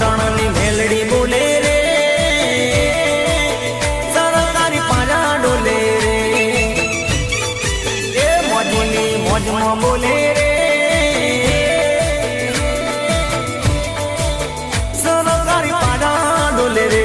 પાટણની મેલડી બોલે રે સરકારી પાડા ડોલે રે એ મોજની મોજમાં બોલે રે સરકારી પાડા ડોલે રે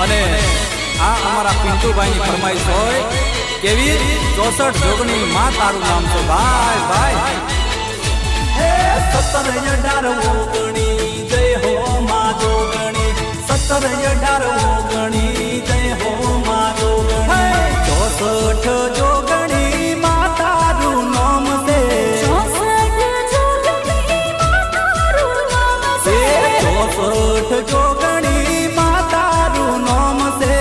અને આ અમારા પિન્ટુભાઈની ફરમાઈશ હોય કેવી 64 જોગણી માં તારું નામ છે ભાઈ ભાઈ. 17 18 ઓગણી જય હો માં જોગણી 17 18 ઓગણી જય હો માં જોગણી 64 જોગણી માં તારું નામ છે 64 જોગણી માં તારું નામ છે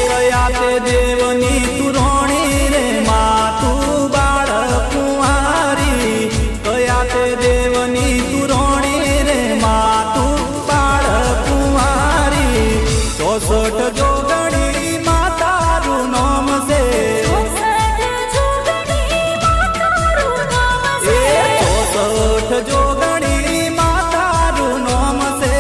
કયા તે દેવની તું રોણી રે માં તું બાળ કુંવારી કયા તે દેવની તું રોણી રે માં તું બાળ કુંવારી 64 જોગણી માં તારું નામ છે 64 જોગણી માં તારું નામ છે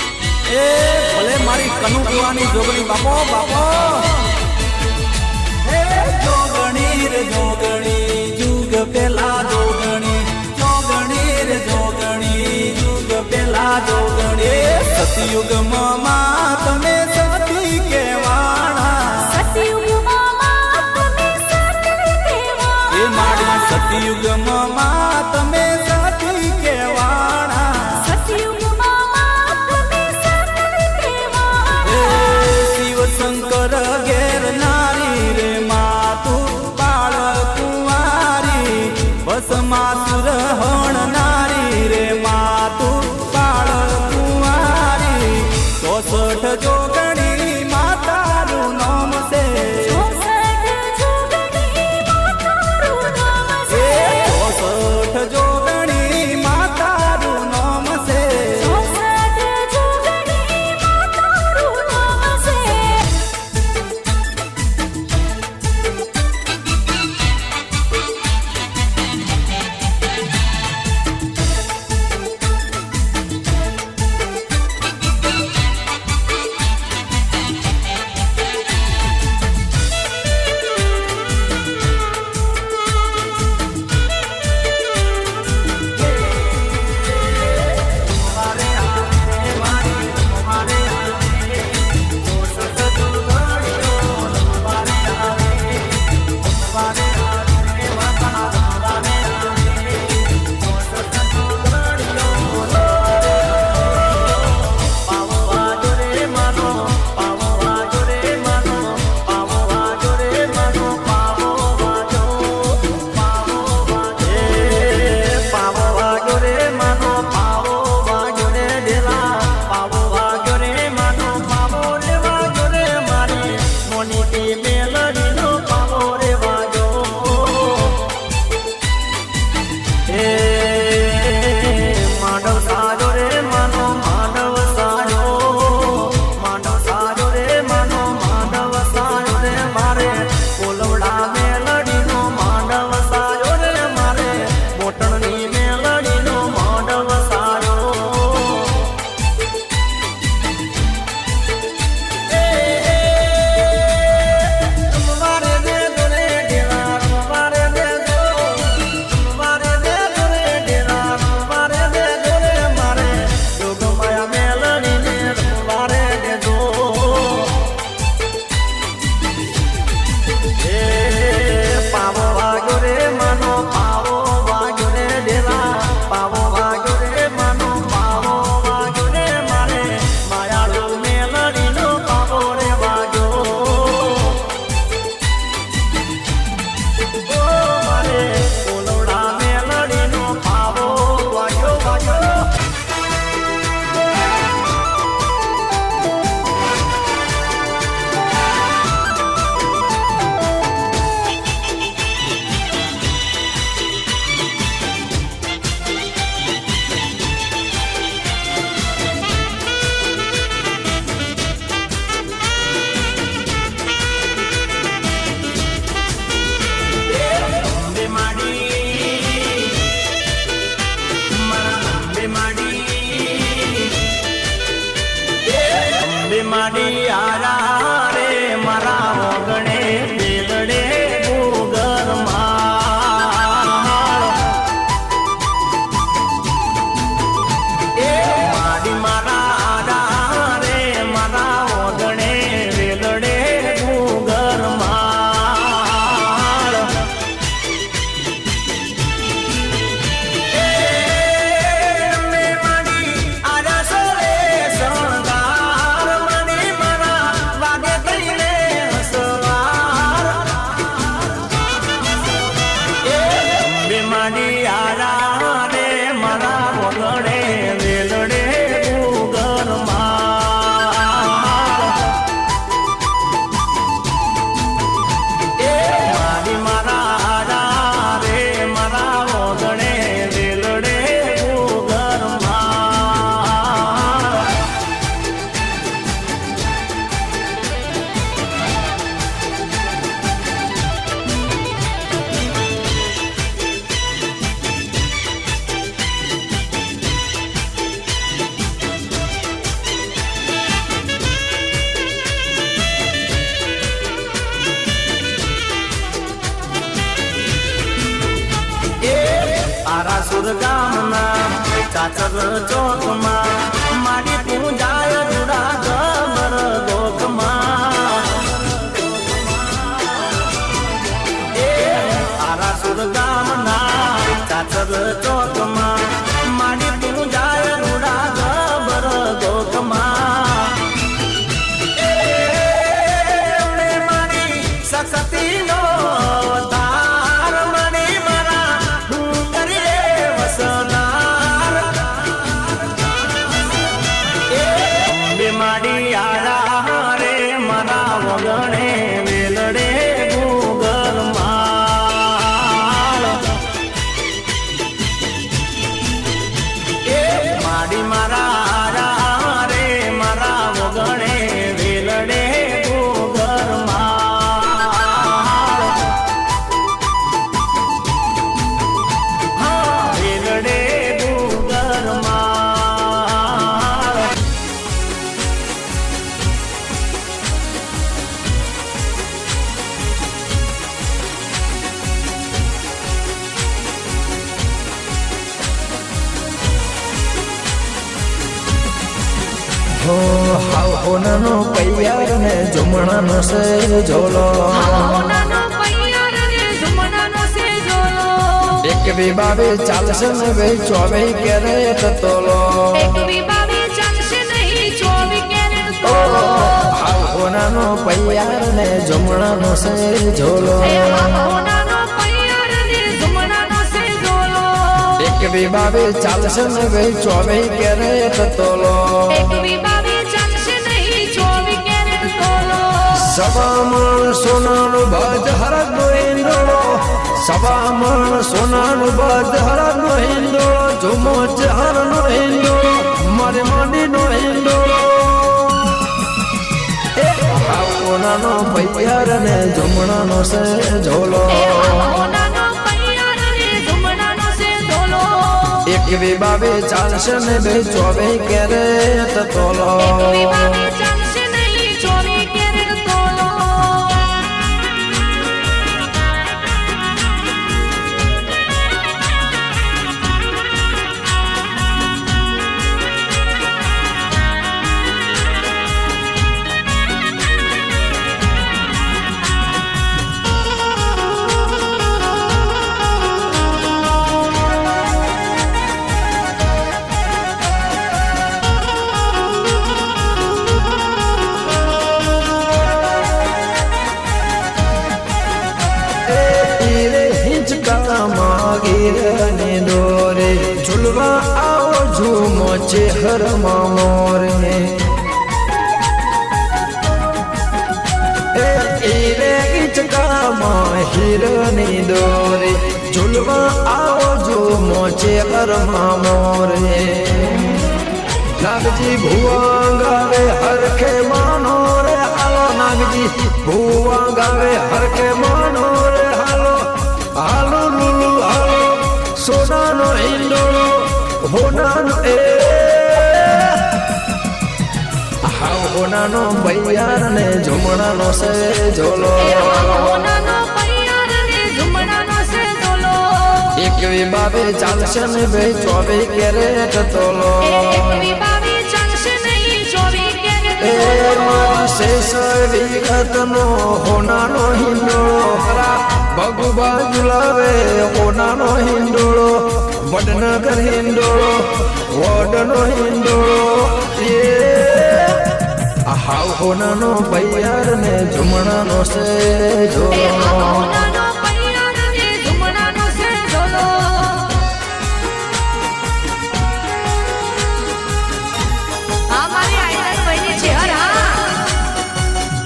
ભલે મારી કનુકુવાની જોગણી બાપો બાપો જોગણી રે જોગણી જુગ પેલા જોગણી જોગણી રે જોગણી જુગ પેલા જોગણી સતયુગમાં તમે સતી કેવાણા એ મારી સતયુગમાં તમે સતી કેવાણા શિવ શંકર ઘેર નારી રે માતું બાળ કુંવારી ભસ્માસુર હણ નારી રે માતું બાળ કુંવારી 64 જોગણી માં તારું નામ છે 64 આરાસુર ગામના ચાચર ચોકમાં માડી પૂજાય રૂડા ગબર ગોખમાં એ આરાસુર ગામના ચાચર ચોકમાં માડી પૂજાય રૂડા ગબર ગોખમાં એમણે મારી સખતીનો તાર મણી મારા ડુંગરે વસનાર એ માડી આડા રે મારા વગણે વેલડે ગુગલ માળ એ માડી મારા આડા રે મારા વગણે વેલડે ગુગલ માળ હા વેલડે ગુગલ માળ હો હાવ હોનાનો પૈયાર ને જમણાનો સે ઝોલો એક બી બાવે ચાલશે ને બે ચોવે કેરે તોલો હાવ હોનાનો પૈયાર ને જમણાનો સે ઝોલો એક બી બાવે ચાલશે ને બે ચોવે કેરે તોલો સવામણ સોનાનું બાજ હરનો હિંદોળો સવામણ સોનાનું બાજ હરનો હિંદોળો ઝુમો હરનો હિંદોળો મારે માંડીનો હિંદોળો કોનાનો પૈયાર ને જમણાનો સે ઝોલો એક બી બાવે ચાલશે ને બે ચોવે કેરે તોલો ગીરને દોરે ઝુલવા આવો ઝૂમો ચેહરમાં મોરને હીરે ગીચકામાં હીરની દોરે ઝુલવા આવો ઝૂમો ચેહરમાં મોરને નાગજી ભુવા ગાવે હરખે માનો રે હાલો નાગજી ભુવા ગાવે હરખે માનો રે હાલો હાલો લુલુ હાલો સોનાનો હિંડોળો હોનાનો હાવ હોનાનો પૈયાર ને જમણાનો સે ઝોલો એક વી બાવે ચાલશે ને બે ચોવે કેરે તોલો એ મારી શેષ વિગતનો હોનાનો હિંડોળો ભગુબા ઝુલાવે હોનાનો હિંડોળો વડનગર હિંડોળો વડનો હિંડોળો એ હાવ હોનાનો પૈયાર ને જમણાનો સે ઝોલો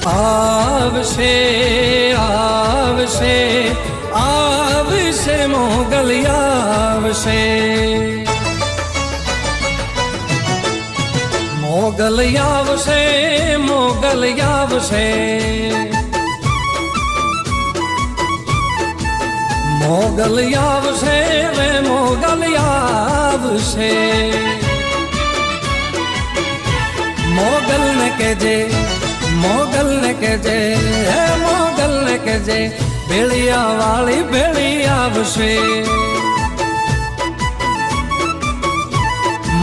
આવશે આવશે આવશે મોગલ આવશે મોગલ આવશે મોગલ આવશે મોગલ આવશે રે મોગલ આવશે મોગલ ને કહેજે મોગલ ને કહેજે હે મોગલ ને કહેજે ભેળિયા વાળી ભેળી આવશે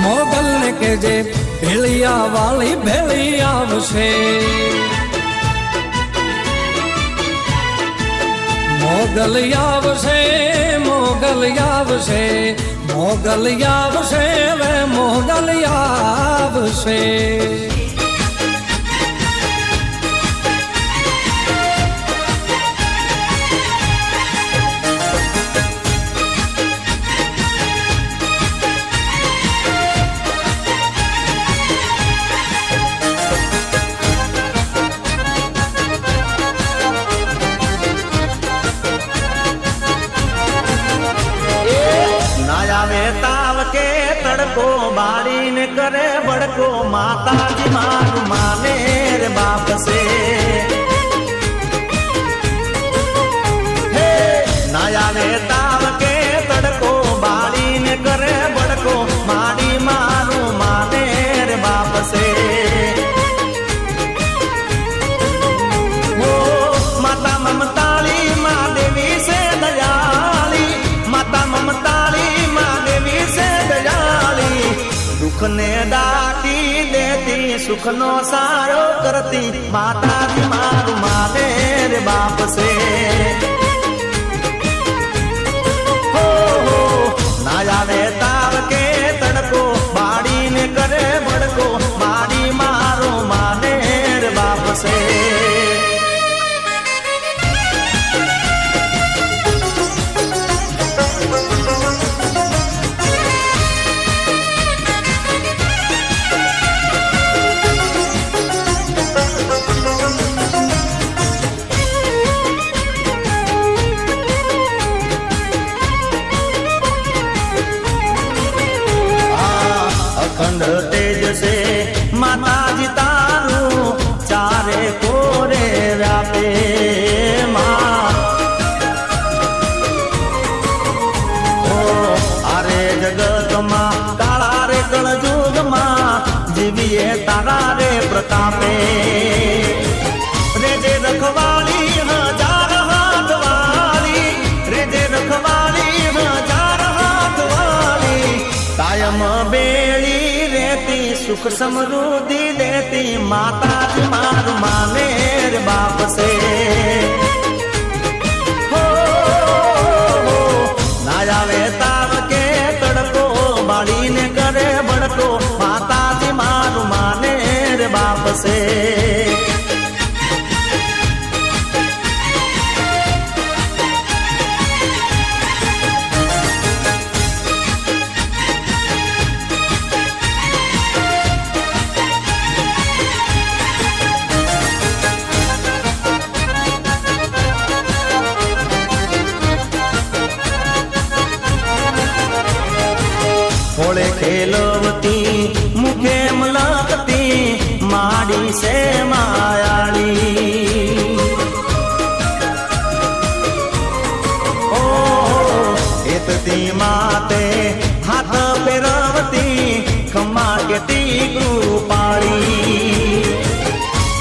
મોગલ ને કેજે ભેળિયા વાળી ભેળી આવશે. મોગલ આવશે, મોગલ આવશે, મોગલ આવશે, વે મોગલ આવશે. તાવ કે તડકો બાળીને કરે બડકો માતાજી મારું માને રે બાપ સે. હે ના આવે તાવ કે તડકો બાળીને કરે બડકો માડી મારું માને રે બાપ સે. માતા મમતાળી માં દેવી સે દયાળી, માતા મમતાળી દુઃખ ને દાટી દેતી સુખ નો સારો કરતી માતાજી મારું માને રે બાપ સે. ના આવે તાવ કે તડકો બાળીને કરે ભડકો માડી મારું માને રે બાપ સે. અખંડ તેજ છે માતાજી તારું ચારે કોરે વ્યાપે માં. ઓ આરે જગતમાં કાળા રે કળજુગમાં જીવીએ તારા રે પ્રતાપે. રેજે રખવાળી હજાર હાથ વાળી, રેજે રખવાળી હજાર હાથ વાળી, કાયમ બેળી રહેતી સુખ સમૃદ્ધિ દેતી માતાજી મારું માને રે બાપ સે. ના આવે તાવ કે તડકો બાળીને કરે બડકો માતાજી મારું માને રે બાપ સે. હોળે ખેલવતી મુખે મલકતી માડી સે માયાળી. ઓ એતતી માતે હાથ ફેરવતી ખમા કેતી કૃપાળી.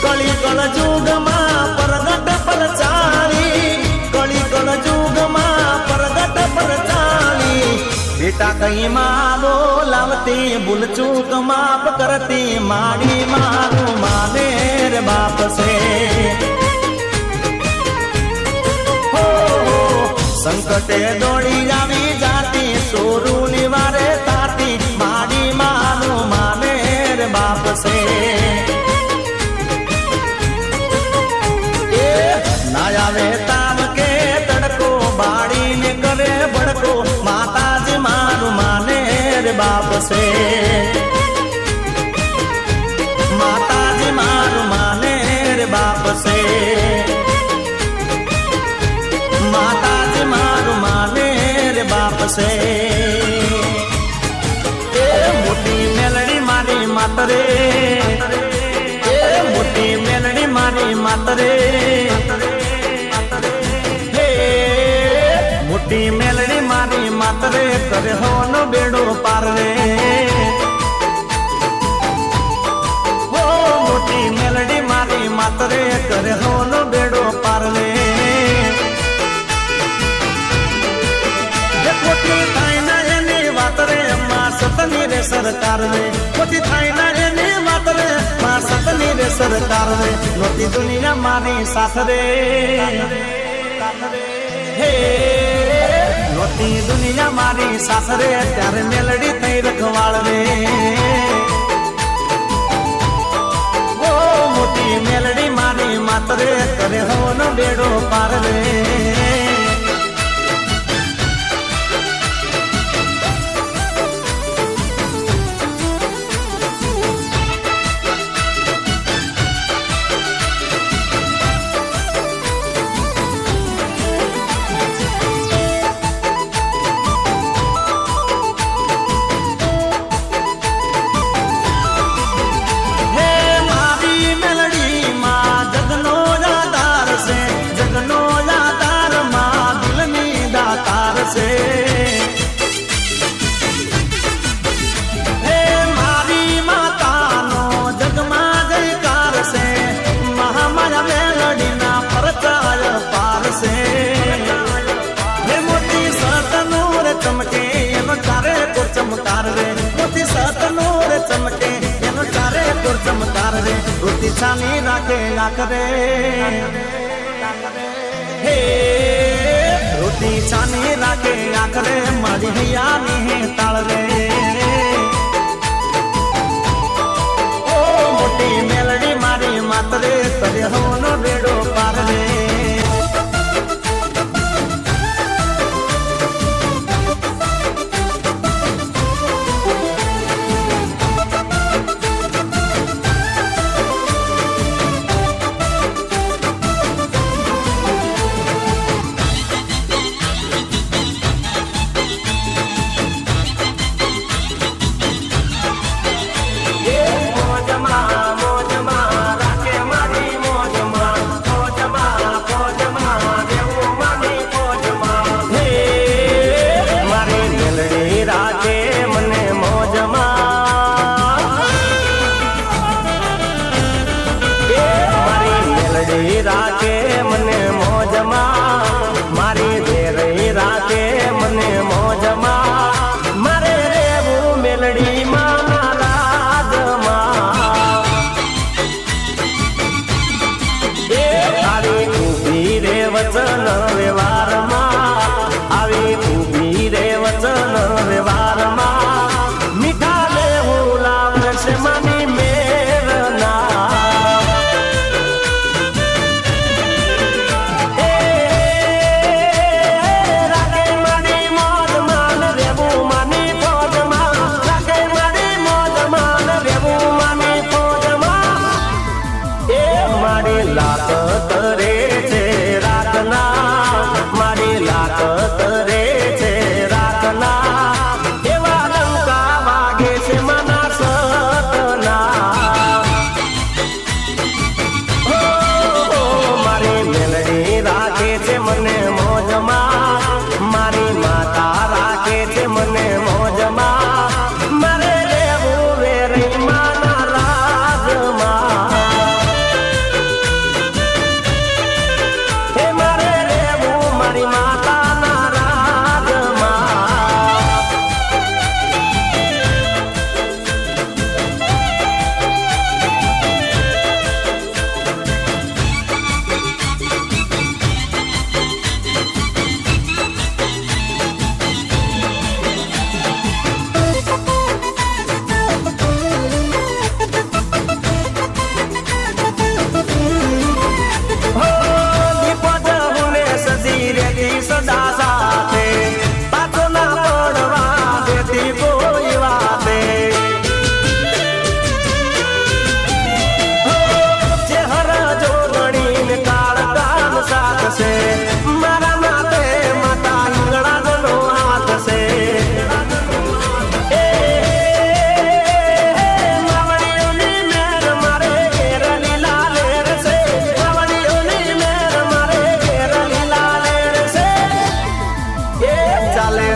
કળી કળ જુગમાં પરગટ પરચાળી, કળી કળ જુગમાં પરગટ પરચાળી. બેટા કઈ માં બોલાવતી ભૂલ ચૂક માફ કરતી માડી મારું માને રે બાપ સે. સંકટે દોડી આવી જાતી સોરું નિવારે તાતી માડી મારું માને રે બાપ સે. ના આવે તાવ કે તડકો બાળીને કરે ભડકો માતાજી મારું માને રે બાપ સે. માતાજી મારું માને રે બાપ સે. માતાજી મારું માને રે બાપ સે. એ મોટી મેલડી મારી માતરે, એ મોટી મેલડી મારી માતરે. મોટી મેલડી મારી માતરે કરે હોનો બેડો પાર રે. મોટી મેલડી મારી માતરે કરે હોનો બેડો પાર રે. ખોટી થાય ના એની વાત રે માં સતની રે સરકાર રે મોટી થાય ના એની વાત રે માં સતની રે સરકાર રે નોતી દુનિયા મારી સાથ રે હે નોતી દુનિયા મારી સાથ રે ત્યારે મેલડી થઈ રખવાળ રે ઓ મોટી મેલડી મારી માત રે કરે હોનો બેડો પાર રે चमकार रे मोती सतनूर चमके एनो चारे पुर चमकार रे रोटी छानी राखे आखरे हे रोटी छानी राखे आखरे मारी हियानी है ताल रे ओ मोटी मेलडी मारी मात रे तरे होनो बेड़ो पार रे राखे मने मौजमा मारी भेरई राखे मने मौजमा मारे रेवू मेलडी माना राजमा ए आवी उभी रे वचन व्यवहार मा आवी उभी रे वचन व्यवहार मा मीठा लेवू लावश मानी मेरना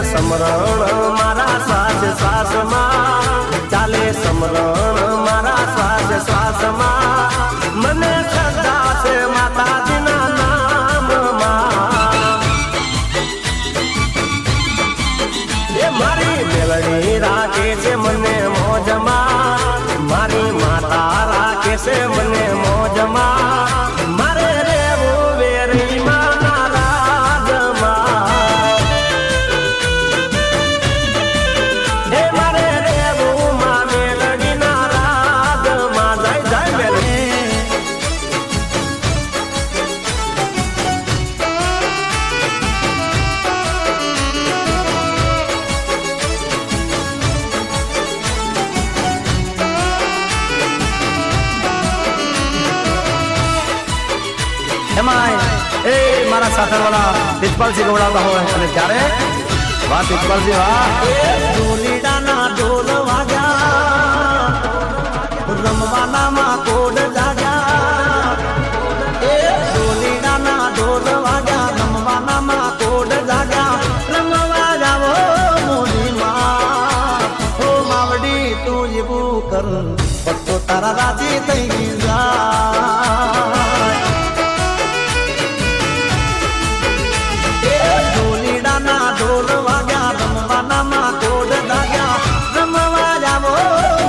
સમરણ મારા શ્વાસ શ્વાસમાં ચાલે સમરણ મારા શ્વાસ શ્વાસમાં મને શ્રદ્ધા છે માતાજીના નામમાં એ મારી મેલડી રાખે છે મને પાછળવાળા તેજપાલસિંહ ગવડાવતા હોય અને ત્યારે વાહ તેજપાલસિંહ વાહ ઢોલીડાના ઢોલ વાગ્યા રમવાનામાં કોડ જાગ્યા ઢોલીડાના ઢોલ વાગ્યા રમવાનામાં કોડ જાગ્યા રમવા જાવો મોદીમાં હો માવડી તું એવું કર ભક્તો તારા રાજી થઈ જાય ઢોલીડાના ઢોલ વાગ્યા રમવાનામાં કોડ જાગ્યા રમવા જાવો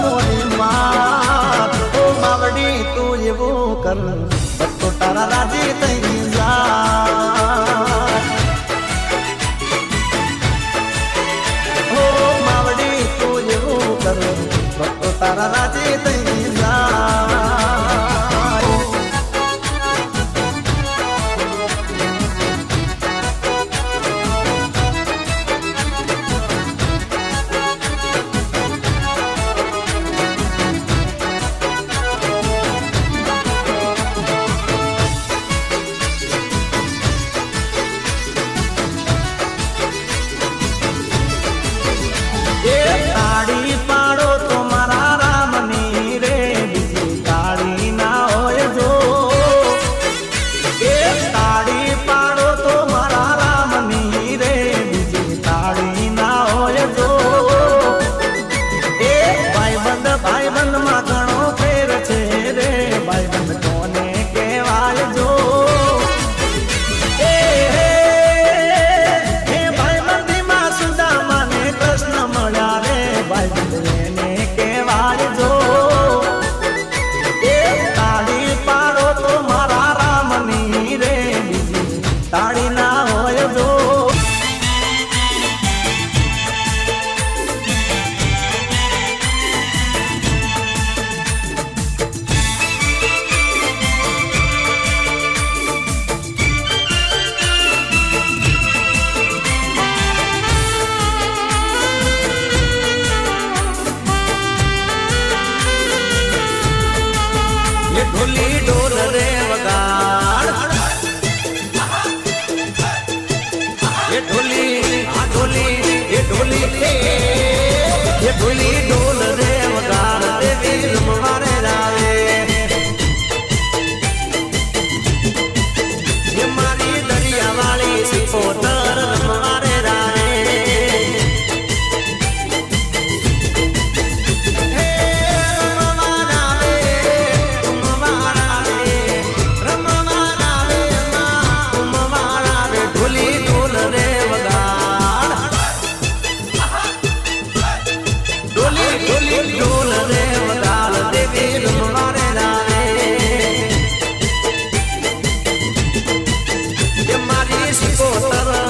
મોદીમાં હો માવડી તું એવું કર ભક્તો તારા રાજી થઈ જાય હો માવડી તું એવું કર ભક્તો તારા રાજી થઈ જાય તાળી પાડો તો મારા રામની રે બીજી તાળી ના હોય જો તાળી પાડો તો મારા રામની રે બીજી તાળી ના હોય જો ભાઈબંધ માં ઘણો ફેર છે રે ભાઈબંધ કોને કહેવાય જો ભાઈબંધીમાં સુદામાને કૃષ્ણ મળ્યા રે ભાઈબંધ એને કહેવાય જો તાળી પાડો તો મારા રામની રે બીજી તાળી ના હોય જો ये ढोली ढोल रे वगाड़ ये ढोली ये ढोली ये ढोली ढोल रे वगाड़ देवी रमवारे रावे ये मारी दरिया वाली सिकोतर रमवारे रावे મારી સિકોતર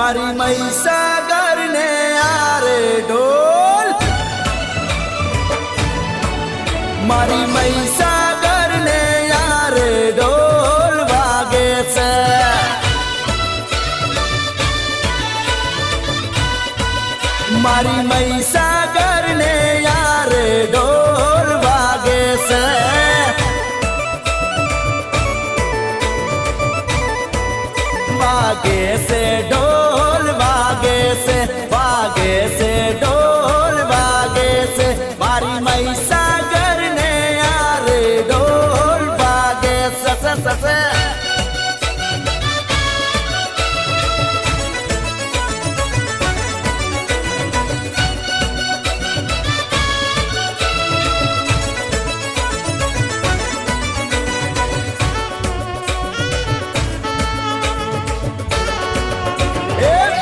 મારી મહીસાગર ને આરે ઢોલ, મારી મહીસાગર ને આરે ઢોલ વાગે છે. મારી મહીસાગર ને યારે ઢોલ વાગે છે. વાગે છે ઢોલ વાગે છે, વાગે છે ઢોલ વાગે છે. મારી મહીસાગર ને યારે ઢોલ વાગે છે.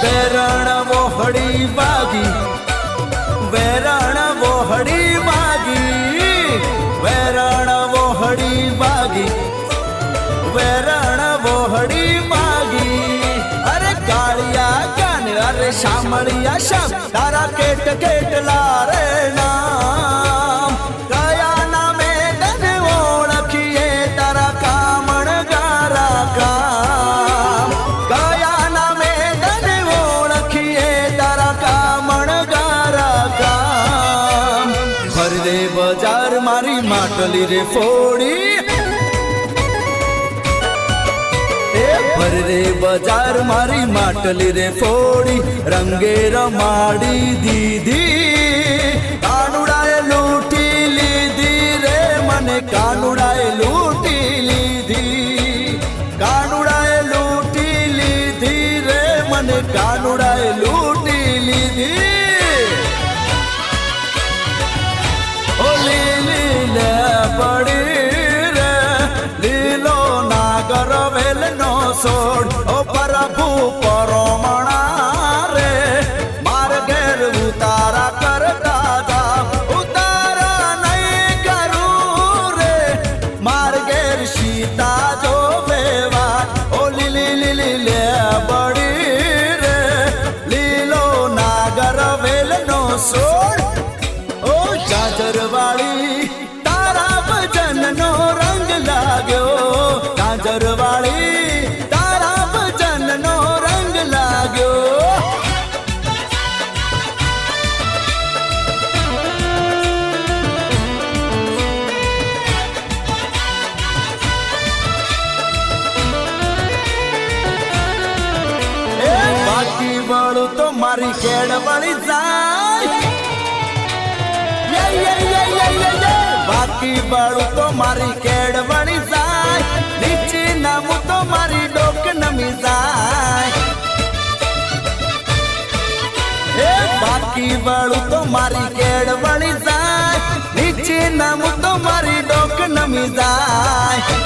વેરણ વોહડી વાગી, વેરણ વોહડી વાગી, વેરણ વોહડી વાગી, વેરણ વોહડી વાગી. અરે કાળિયા કાન, અરે શામળિયા શામ, તારા કેટ કેટલા રે નામ. કયા નામે તને ઓળખીએ, તારા કામણ ગારા કામ. કયા નામે તને ઓળખીએ, તારા કામણ ગારા કામ. ફરદે બજાર મારી માટલી રે ફોડી, ફરદે બજાર મારી માટલી રે ફોડી. રંગે રમાડી દીધી, કાનુડાએ લૂંટી લીધી રે મને, કાનુડાએ લૂંટી લીધી. કાનુડાએ લૂંટી લીધી રે મને, કાનુડાએ લૂંટી લીધી. ઓ લીલી લે પડી રે, લીલો નાગર વેલ નો સોડ. ઓ પ્રભુ પરમણા રે, માર ઘેર ઉતારા કરતા જાવ. ઉતારા નહીં કરું રે, માર ઘેર સીતા જો વેવા. ઓ લીલી લીલી લે બડી રે, લીલો નાગર વેલ નો સોડ. ઓ જાજરવાળી તારા ભજન નો રંગ લાગ્યો, જાજરવાળી તારા ભજન નો રંગ લાગ્યો. એ બાકી વાળું તો મારી કેડ વળી જાય. બાકી વાળું તો મારી કેડ વળી જાય, નીચે નામું તો મારી ડોક નમી જાય. એ બાકી વાળું તો મારી કેડ વળી જાય, નીચે નામું તો મારી ડોક નમી જાય.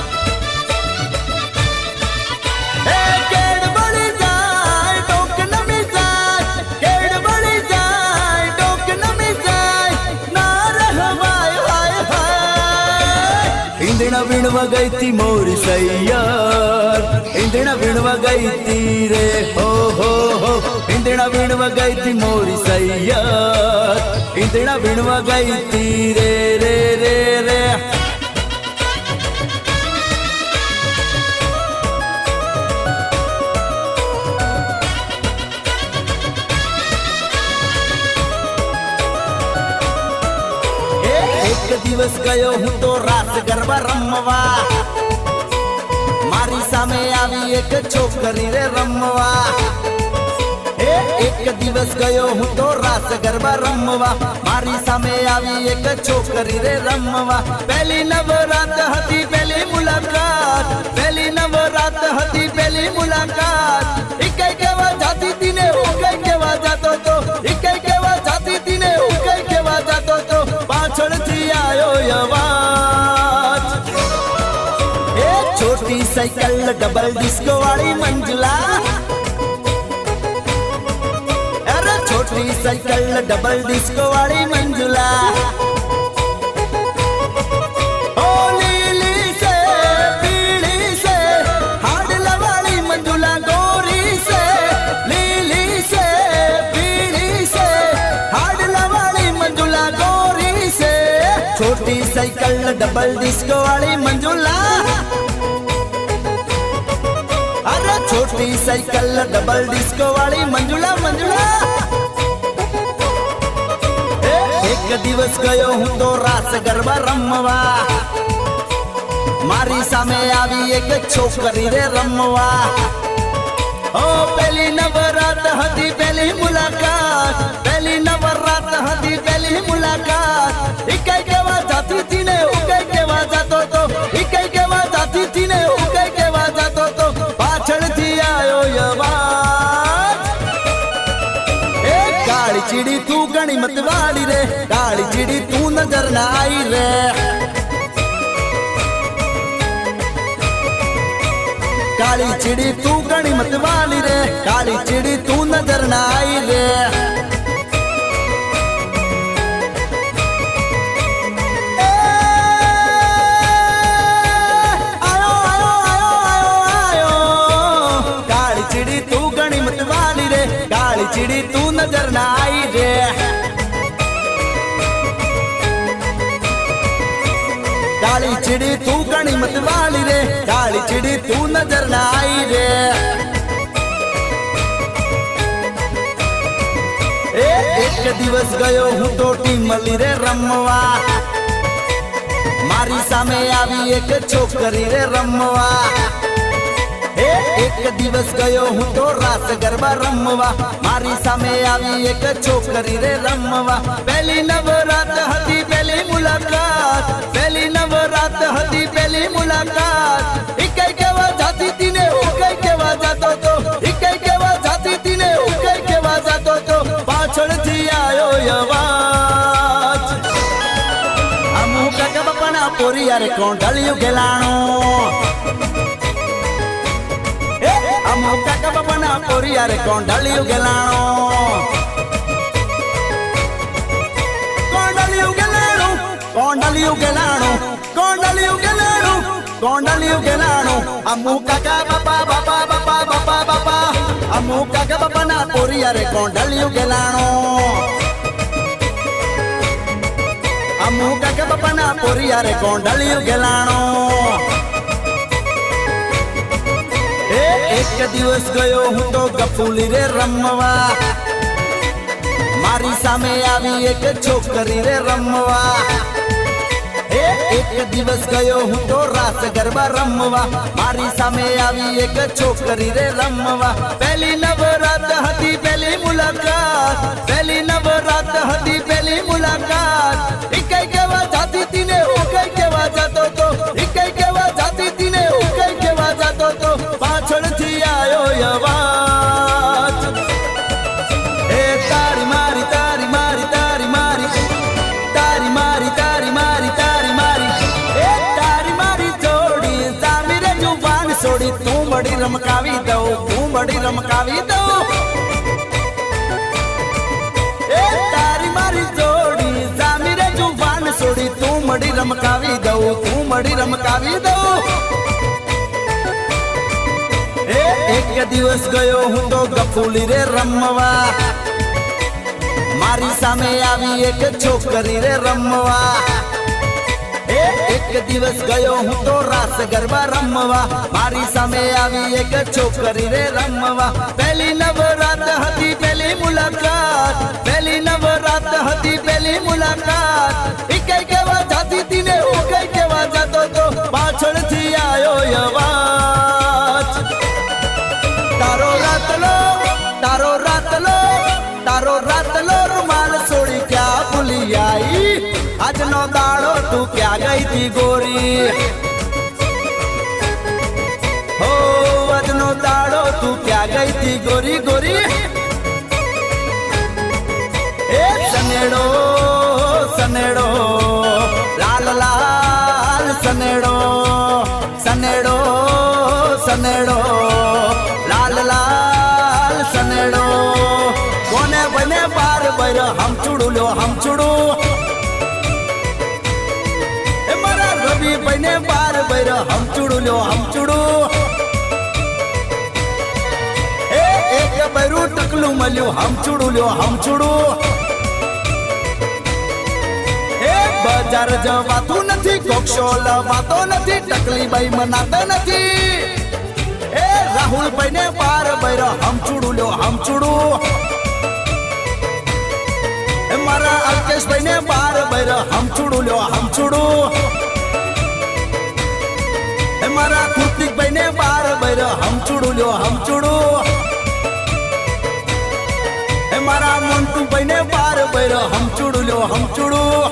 એ કેડ વળી જાય, ડોક નમી જાય, કેડ વળી જાય, ડોક નમી જાય. ના રહેવાય હાય હાય. ઈંધણ વીણવા ગઈ તી મોરી સૈયર, ઈંધણ વીણવા ગઈ તી રે હો હો હો. ઈંધણ વીણવા ગઈ તી મોરી સૈયર, ઈંધણ વીણવા ગઈ તી રે રે રે રે. એક દિવસ ગયો હું તો રાસ ગરબા રમવા, મારી સામે આવી એક છોકરી રે રમવા. એક દિવસ ગયો હું તો રાસ ગરબા રમવા, મારી સામે આવી એક છોકરી રે રમવા. પહેલી નવરાત હતી પહેલી મુલાકાત, પહેલી નવરાત હતી પહેલી મુલાકાત. એ કઈ કેવા જાતી હતી ને હું કઈ કેવા જાતો તો, એ કઈ કેવા જાતી હતી ને હું કઈ કેવા જાતો તો. પાછળથી આયો અવાજ, એ છોટી સાયકલ ડબલ ડિસ્કો વાળી મંજુલા. અરે છોટી સાયકલ ડબલ ડિસ્કો વાળી મંજુલા. ઓ લીલી સે પીળી સે, હાડલા વાળી મંજુલા ગોરી સે. લીલી साइकिल डबल डिस्को वाली मंजुला, अरे छोटी साइकिल डबल डिस्को वाली मंजुला मंजुला। एक दिवस गयो हूँ तो रास गरबा रमवा, मारी सामे आवी एक छोकरी रे रमवा। ओ पहली नवरात हदी पहली मुलाकात, पहली नवरात हदी पहली मुलाकात। इकाई केवा जाती थी ने उकाई केवा जातो तो, इकाई केवा जाती थी ने उकाई केवा जातो तो, पाछळ थी आयो यवाज। ए काली चिड़ी तू गणी मत वाली रे, काली चिड़ी तू नजर ना आई रे। काली चिड़ी तू गणी मत वाली रे, काली चिड़ी तू नजर ना आई रे। आयो आयो आयो आयो आयो, काली चिड़ी तू गणी मत वाली रे, काली चिड़ी तू नजर ना आई रे। काली चिड़ी तू गणी मत वाली रे, काली चिड़ी तू नजर ना आई रे। एक दिवस गयो हूँ तो टीमली रे रमवा, मारी सामे आवी एक छोकरी रे रमवा। एक दिवस गयो हूँ तो रास गरबा रमवा, मारी सामे आवी एक छोकरी रे रमवा। पहली नवरात हदी पहली मुलाकात, पहली नवरात हदी पहली मुलाकात। इकाई केवा जाती थी ने उकाई केवा जातो तो, इकाई केवा जाती थी ने उकाई केवा जातो तो, पाछळ थी आयो यवाज। अमु काका बापाना पोरी यारे कोंडलियो गेलाणो, अमु काका बापाना पोरी यारे कोंडलियो गेलाणो। कोंडलियो गेलाणो, कोंडलियो गेलाणो, कोंडलियो गेलाणो, कोंडलियो गेलाणो। अमु काका बापा बापा बापा बापा बापा, अमु काका बापाना पोरी यारे कोंडलियो गेलाणो। अमु काका बापाना पोरी यारे कोंडलियो गेलाणो। एक दिवस गयो हूँ तो गफूली रे रमवा, मारी सामे आवी एक छोकरी रे रमवा। एक दिवस गयो हूँ तो रास गरबा रमवा, मारी सामे आवी एक छोकरी रे रमवा। पहली नवरात हदी पहली मुलाकात, पहली नवरात हदी पहली मुलाकात। इकाई केवा जाती थी ने उकाई केवा जातो तो, इकाई केवा जाती थी ने उकाई केवा जातो तो, पाछळ थी आयो यवाज। ए तारी मारी तारी मारी तारी मारी, तारी मारी तारी मारी तारी मारी। ए तारी मारी जोड़ी जामी रे जुबान सोड़ी, तू बड़ी रमकावी दो, तू बड़ी रमकावी दो। ए तारी मारी जोड़ी जामी रे जुबान सोड़ी, तू बड़ी रमकावी दो, तू बड़ी रमकावी दो। एक दिवस गयो हूँ तो गफूली रे रमवा, मारी सामे आवी एक छोकरी रे रमवा। एक दिवस गयो हूँ तो रास गरबा रमवा, मारी सामे आवी एक छोकरी रे रमवा। पहली नवरात हदी पहली मुलाकात, पहली नवरात हदी पहली मुलाकात। इकाई केवा जाती थी ने उकाई केवा जातो तो, पाछळ थी आयो यवाज। तारो रातलो, तारो रातलो, तारो रातलो रुमाल सोड़ी क्या भूली आई। आज नो दाड़ो तू क्या गई थी गोरी, हो आज नो दाड़ो तू क्या गई थी गोरी गोरी। ए सनेड़ो सनेड़ो लाल लाल सनेड़ो, सनेड़ो सनेड़ो लाल लाल सनेड़ो। कोने बने बार बैर हम चुड़ू लो हम चुड़ू, मारा रवि बने बार बैर हम चुड़ू लो हम चुड़ू। एक बैरू टकलू मल्यू हम चुड़ू लो हम चुड़ू। બજાર જવાતું નથી, કોક્ષો લવાતો નથી, ટકલીબાઈ મનાતો નથી. એ રાહુલભાઈ ને બાર બૈર હમચુડું લ્યો હમચુડું. એ મારા અલ્કેશભાઈ ને બાર બૈર હમચુડું લ્યો હમચુડું. એ મારા કૃતિકભાઈ ને બાર બૈર હમચુડું લ્યો હમચુડું. એ મારા મોન્ટુભાઈ ને બાર બૈર હમચુડું લ્યો હમચુડું.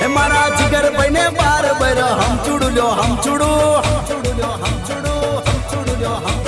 એ મારા જીગરભાઈ ને બાર બૈર હમચુડું લ્યો હમચુડું. હમચુડું લ્યો હમચુડું હમચુડું લ્યો હમચુડું.